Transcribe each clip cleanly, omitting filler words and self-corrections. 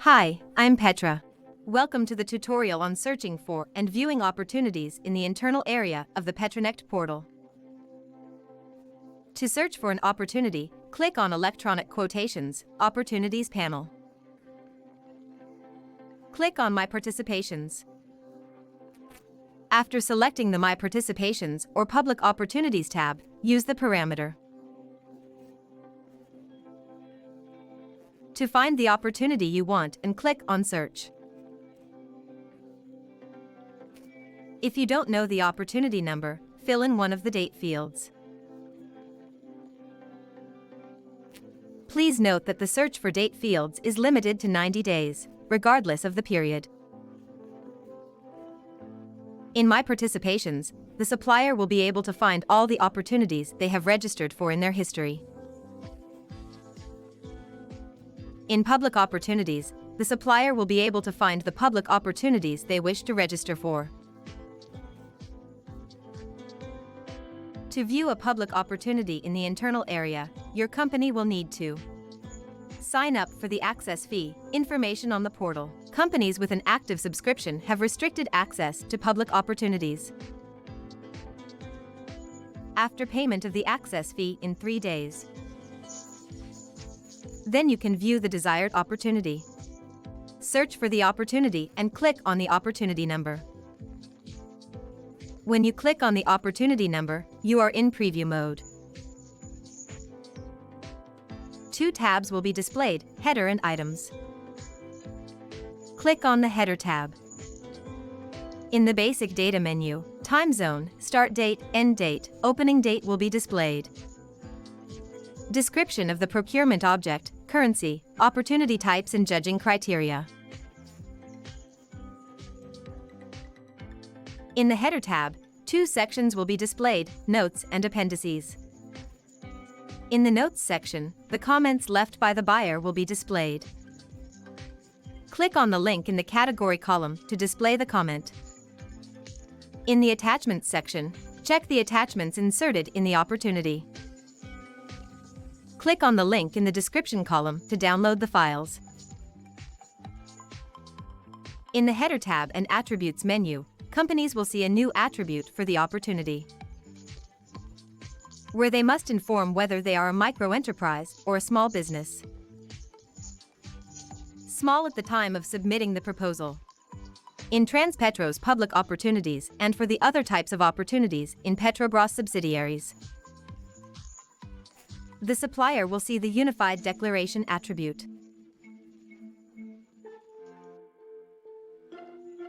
Hi, I'm Petra. Welcome to the tutorial on searching for and viewing opportunities in the internal area of the Petronect Portal. To search for an opportunity, click on Electronic Quotations, Opportunities panel. Click on My Participations. After selecting the My Participations or Public Opportunities tab, use the parameter. To find the opportunity you want and click on Search. If you don't know the opportunity number, fill in one of the date fields. Please note that the search for date fields is limited to 90 days, regardless of the period. In My Participations, the supplier will be able to find all the opportunities they have registered for in their history. In Public Opportunities, the supplier will be able to find the public opportunities they wish to register for. To view a public opportunity in the internal area, your company will need to sign up for the access fee, information on the portal. Companies with an active subscription have restricted access to public opportunities. After payment of the access fee in 3 days, then you can view the desired opportunity. Search for the opportunity and click on the opportunity number. When you click on the opportunity number, you are in preview mode. 2 tabs will be displayed, Header and Items. Click on the Header tab. In the Basic Data menu, time zone, start date, end date, opening date will be displayed. Description of the procurement object, currency, opportunity types and judging criteria. In the Header tab, 2 sections will be displayed, Notes and Appendices. In the Notes section, the comments left by the buyer will be displayed. Click on the link in the category column to display the comment. In the Attachments section, check the attachments inserted in the opportunity. Click on the link in the description column to download the files. In the Header tab and Attributes menu, companies will see a new attribute for the opportunity, where they must inform whether they are a micro-enterprise or a small business. Small at the time of submitting the proposal. In Transpetro's public opportunities and for the other types of opportunities in Petrobras subsidiaries, the supplier will see the Unified Declaration attribute.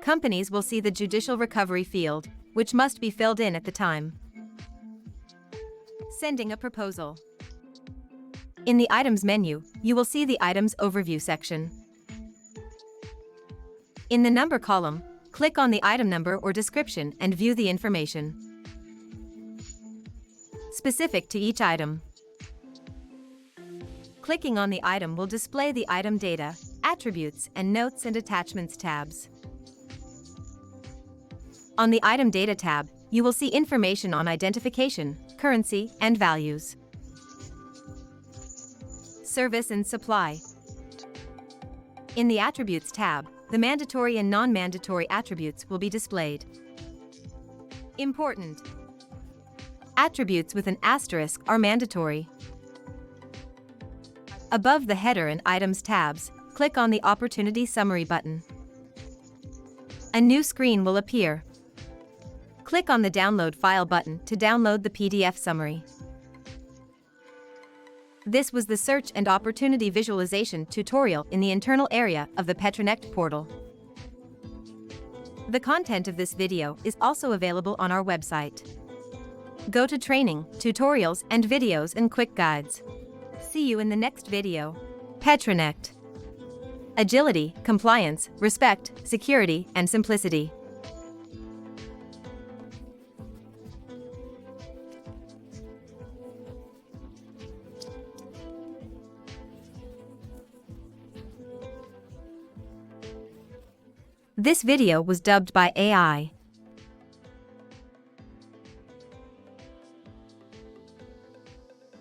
Companies will see the Judicial Recovery field, which must be filled in at the time sending a proposal. In the Items menu, you will see the Items Overview section. In the Number column, click on the item number or description and view the information specific to each item. Clicking on the item will display the item data, attributes, and notes and attachments tabs. On the Item Data tab, you will see information on identification, currency, and values. Service and supply. In the Attributes tab, the mandatory and non-mandatory attributes will be displayed. Important. Attributes with an asterisk are mandatory. Above the Header and Items tabs, click on the Opportunity Summary button. A new screen will appear. Click on the Download File button to download the PDF summary. This was the Search and Opportunity Visualization tutorial in the internal area of the Petronect Portal. The content of this video is also available on our website. Go to Training, Tutorials, and Videos and Quick Guides. See you in the next video. Petronect. Agility, compliance, respect, security, and simplicity. This video was dubbed by AI.